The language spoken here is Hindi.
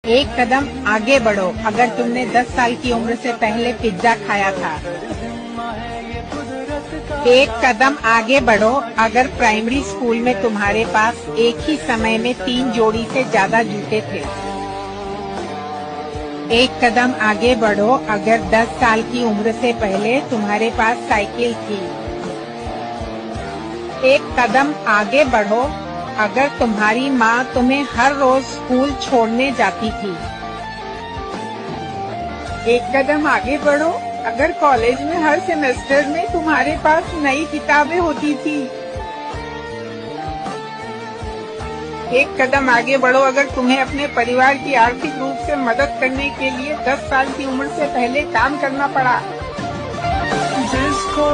एक कदम आगे बढ़ो अगर तुमने 10 साल की उम्र से पहले पिज्जा खाया था। एक कदम आगे बढ़ो अगर प्राइमरी स्कूल में तुम्हारे पास एक ही समय में 3 जोड़ी से ज्यादा जूते थे। एक कदम आगे बढ़ो अगर 10 साल की उम्र से पहले तुम्हारे पास साइकिल थी। एक कदम आगे बढ़ो अगर तुम्हारी माँ तुम्हें हर रोज स्कूल छोड़ने जाती थी। एक कदम आगे बढ़ो अगर कॉलेज में हर सेमेस्टर में तुम्हारे पास नई किताबें होती थी। एक कदम आगे बढ़ो अगर तुम्हें अपने परिवार की आर्थिक रूप से मदद करने के लिए 10 साल की उम्र से पहले काम करना पड़ा। जिसको